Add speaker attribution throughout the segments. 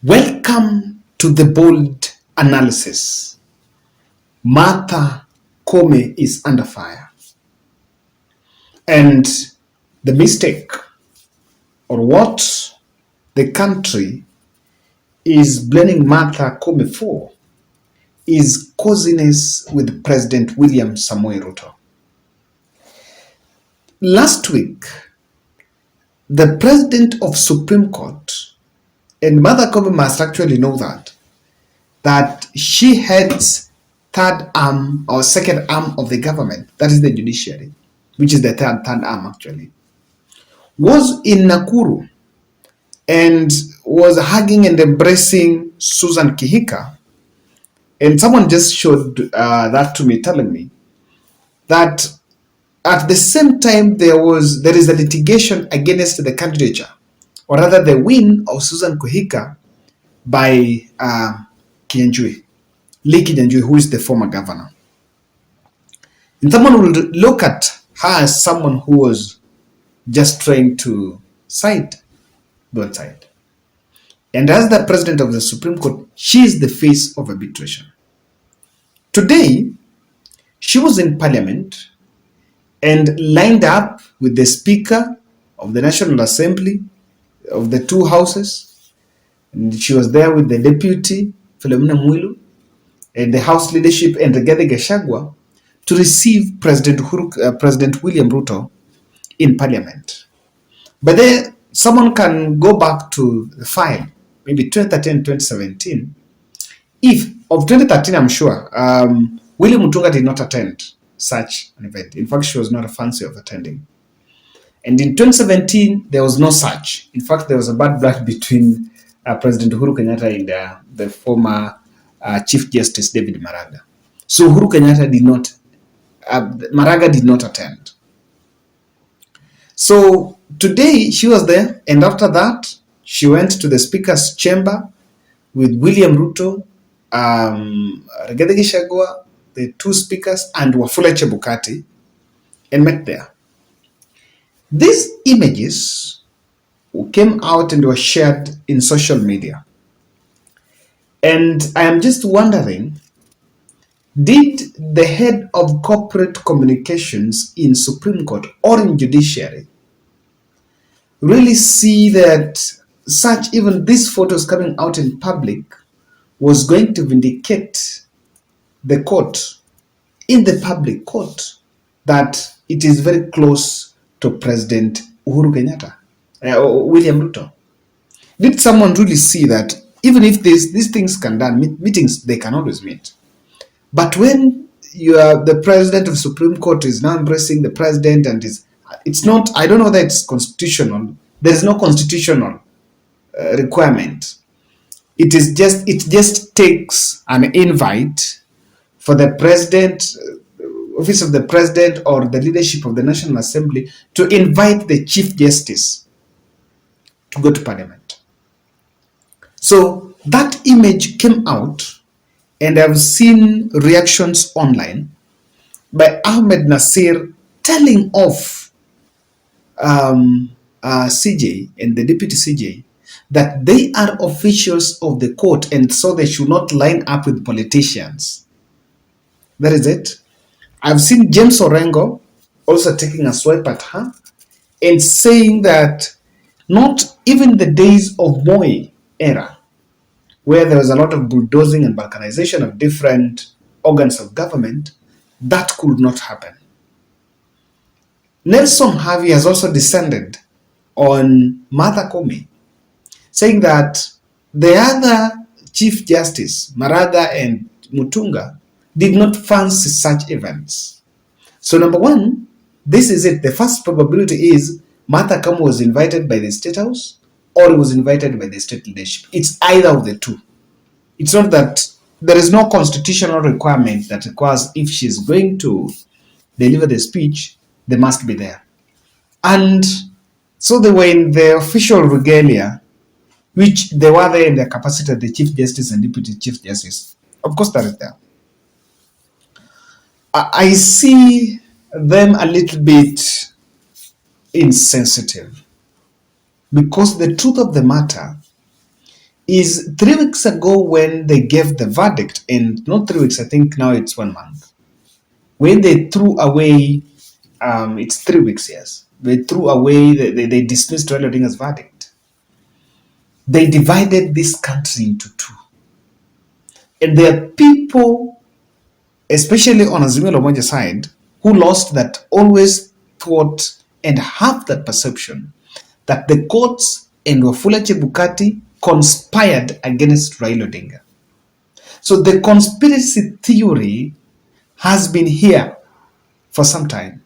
Speaker 1: Welcome to the bold analysis. Martha Koome is under fire. And the mistake, or what the country is blaming Martha Koome for, is Coziness with President William Samoei Ruto. Last week, the President of Supreme Court, and Martha Koome must actually know that she heads third arm or second arm of the government, that is the judiciary, which is the third arm actually, was in Nakuru and was hugging and embracing Susan Kihika. And someone just showed that to me, telling me that at the same time there is a litigation against the candidature, or rather the win of Susan Kihika by Lee Kinyanjui, who is the former governor. And someone will look at her as someone who was just trying to side both sides. And as the president of the Supreme Court, she is the face of arbitration. Today, she was in Parliament and lined up with the Speaker of the National Assembly of the two houses. And she was there with the Deputy, Philomena Mwilu, and the House leadership and Rigathi Gachagua to receive President William Ruto in Parliament. But then someone can go back to the file, maybe 2013, 2017. If of 2013, I'm sure, William Mutunga did not attend such an event. In fact, she was not a fancy of attending. And in 2017, there was no such. In fact, there was a bad blood between President Uhuru Kenyatta and the former Chief Justice David Maraga. So Uhuru Kenyatta did not, Maraga did not attend. So today she was there, and after that, she went to the Speaker's chamber with William Ruto, Rigathi Gachagua, the two speakers, and Wafula Chebukati, and met there. These images came out and were shared in social media. And I am just wondering, did the head of corporate communications in Supreme Court or in judiciary really see that even these photos coming out in public was going to vindicate the court in the public court that it is very close to President Uhuru Kenyatta, William Ruto? Did someone really see that even if these things can done, meetings, they can always meet. But when you are the president of Supreme Court is now embracing the president, and it's not, I don't know that it's constitutional. There is no constitutional requirement. It just takes an invite for the president, office of the president, or the leadership of the National Assembly to invite the Chief Justice to go to Parliament. So that image came out, and I've seen reactions online by Ahmed Nasir telling off CJ and the deputy CJ that they are officials of the court, and so they should not line up with politicians. That is it. I've seen James Orengo also taking a swipe at her and saying that not even the days of Moi era, where there was a lot of bulldozing and balkanization of different organs of government, that could not happen. Nelson Havi has also descended on Martha Koome, saying that the other Chief Justice, Maraga and Mutunga, did not fancy such events. So number one, this is it. The first probability is Martha Koome was invited by the State House or was invited by the state leadership. It's either of the two. It's not that there is no constitutional requirement that requires if she's going to deliver the speech, they must be there. And so they were in the official regalia, which they were there in their capacity as the Chief Justice and Deputy Chief Justice. Of course, that is there. I see them a little bit insensitive, because the truth of the matter is 3 weeks ago when they gave the verdict, and not 3 weeks, I think now it's 1 month, when they threw away, it's 3 weeks, yes, they threw away, they dismissed Raila Odinga's verdict. They divided this country into two. And there are people, especially on Azimio la Umoja side, who lost that always thought and have that perception that the courts and Wafula Chebukati conspired against Raila Odinga. So the conspiracy theory has been here for some time.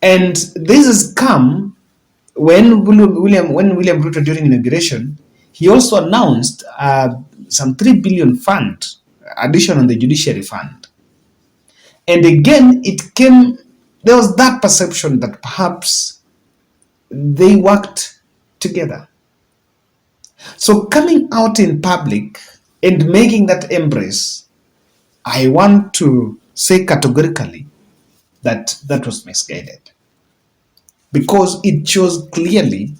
Speaker 1: And this has come when William Ruto, during inauguration, he also announced some 3 billion fund addition on the judiciary fund. And again, there was that perception that perhaps they worked together. So coming out in public and making that embrace, I want to say categorically that that was misguided, because it shows clearly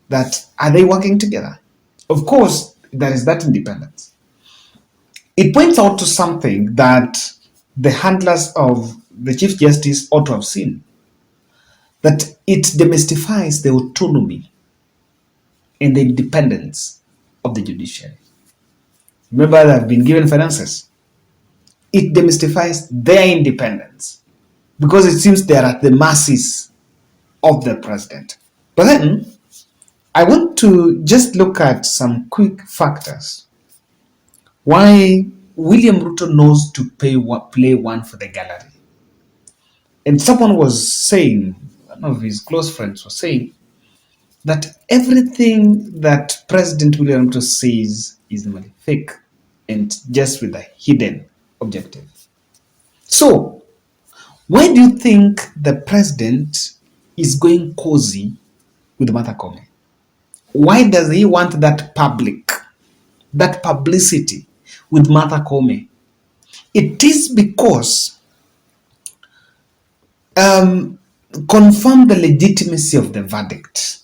Speaker 1: that are they working together? Of course, there is that independence. It points out to something that the handlers of the Chief Justice ought to have seen, that it demystifies the autonomy and the independence of the judiciary. Remember, they have been given finances. It demystifies their independence because it seems they are at the mercies of the president. But then, I want to just look at some quick factors why William Ruto knows to play one for the gallery. And someone was saying, one of his close friends was saying, that everything that President William Ruto says is normally fake and just with a hidden objective. So, why do you think the president is going cozy with Martha Koome? Why does he want that publicity with Martha Koome? It is because confirm the legitimacy of the verdict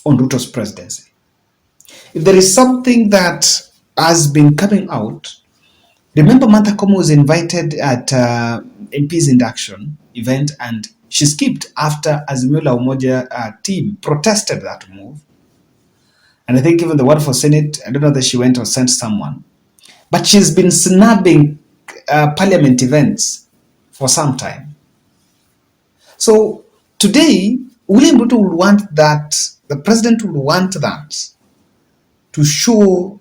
Speaker 1: on Ruto's presidency. If there is something that has been coming out, remember Martha Koome was invited at MP's induction event and she skipped after Azimio la Umoja team protested that move. And I think even the word for Senate, I don't know that she went or sent someone. But she's been snubbing parliament events for some time. So today, William Ruto would want that, the president would want that to show,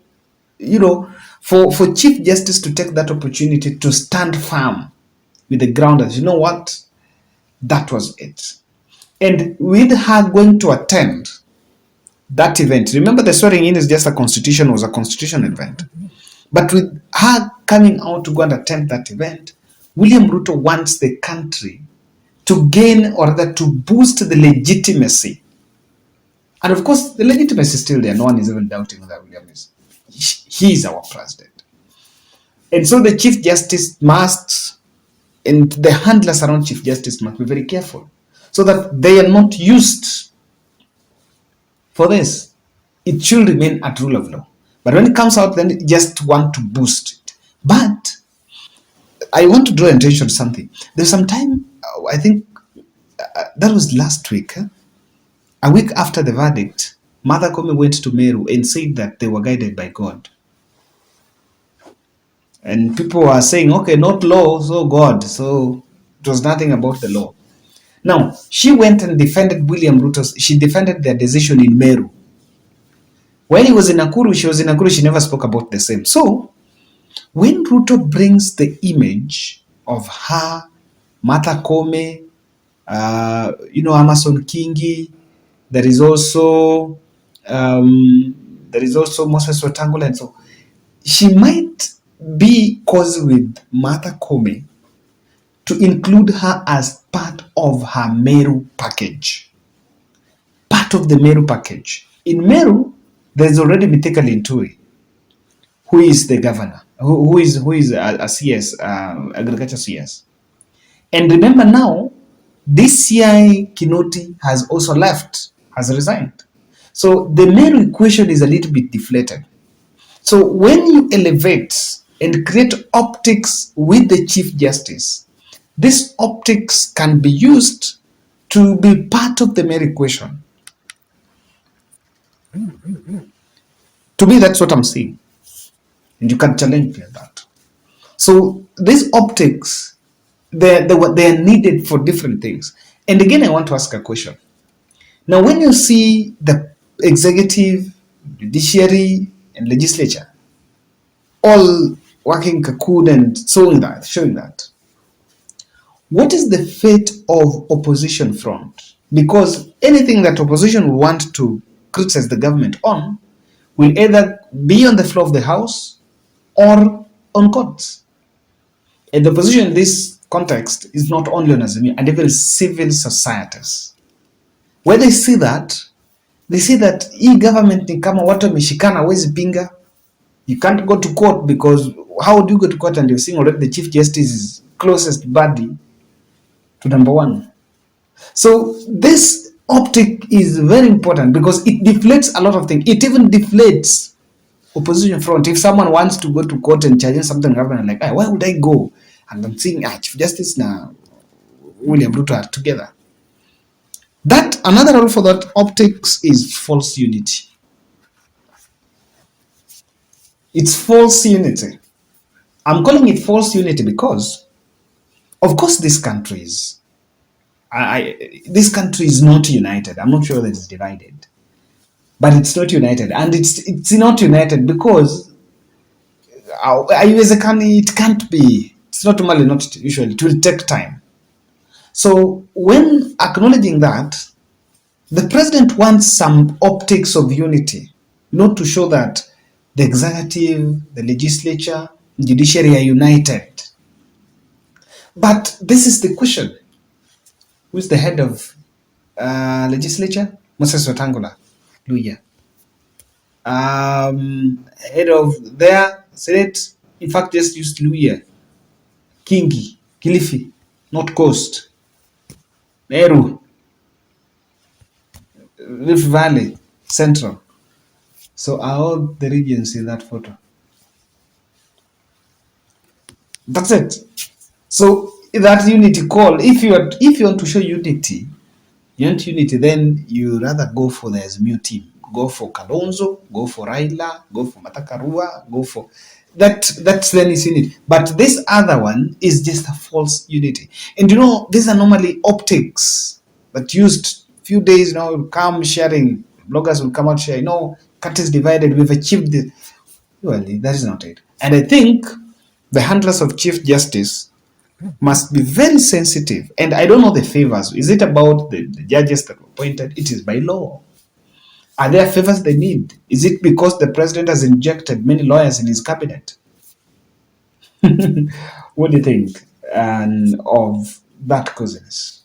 Speaker 1: for Chief Justice to take that opportunity to stand firm with the ground as, you know what, that was it. And with her going to attend that event, remember the swearing in is just was a constitutional event. But with her coming out to go and attend that event, William Ruto wants the country to gain, or rather to boost the legitimacy. And of course, the legitimacy is still there. No one is even doubting that William is. He is our president. And so the Chief Justice must, and the handlers around Chief Justice must be very careful so that they are not used for this. It should remain at rule of law. But when it comes out, then you just want to boost it. But I want to draw attention to something. There's some time, I think that was last week, a week after the verdict, Martha Koome went to Meru and said that they were guided by God. And people were saying, okay, not law, so God. So it was nothing about the law. Now, she went and defended William Ruto. She defended their decision in Meru. When he was in Nakuru, she never spoke about the same. So, when Ruto brings the image of her, Martha Koome, Amason Kingi, there is also Moses Wetangula, and so she might be caused with Martha Koome to include her as part of her Meru package. Part of the Meru package. In Meru, there's already Mithika Linturi, who is the governor, who is a CS, agriculture CS. And remember now, DCI Kinoti has also left, has resigned. So the main equation is a little bit deflated. So when you elevate and create optics with the Chief Justice, this optics can be used to be part of the main equation. To me, that's what I'm saying. And you can challenge me on that. So these optics, they're needed for different things. And again, I want to ask a question. Now, when you see the executive, judiciary, and legislature all working cocoon and showing that, what is the fate of opposition front? Because anything that opposition want to criticize the government on will either be on the floor of the house or on courts. And the opposition in this context is not only on Azimio, and even civil societies. When they see that government ni kama watu wameshikana, hawezi pinga. You can't go to court because how do you go to court and you're seeing already the Chief Justice is closest buddy to number one. So this optic is very important because it deflates a lot of things. It even deflates opposition front. If someone wants to go to court and challenge something, government like, why would I go? And I'm seeing Chief Justice now William Ruto are together. That another role for that optics is false unity. It's false unity. I'm calling it false unity because, of course, this country is not united. I'm not sure that it's divided, but it's not united, and it's not united because it can't be. It's not normally, not usually. It will take time. So when acknowledging that, the president wants some optics of unity, not to show that the executive, the legislature, the judiciary are united. But this is the question. Who's the head of legislature? Moses Wetangula, Luya. Head of their Senate, in fact, just used Luya. Kingi, Kilifi, North Coast, Meru, Rift Valley, Central. So are all the regions in that photo? That's it. So that unity call, if you want to show unity, then you rather go for the Azimio team. Go for Kalonzo, go for Raila, go for Matakarua, go for that's then is unity. But this other one is just a false unity. And these are normally optics that used few days now will come sharing, bloggers will come out share, country is divided, we've achieved this. Well, that is not it. And I think the handlers of Chief Justice must be very sensitive. And I don't know the favors. Is it about the judges that were appointed? It is by law. Are there favors they need? Is it because the president has injected many lawyers in his cabinet? What do you think of that, Coziness?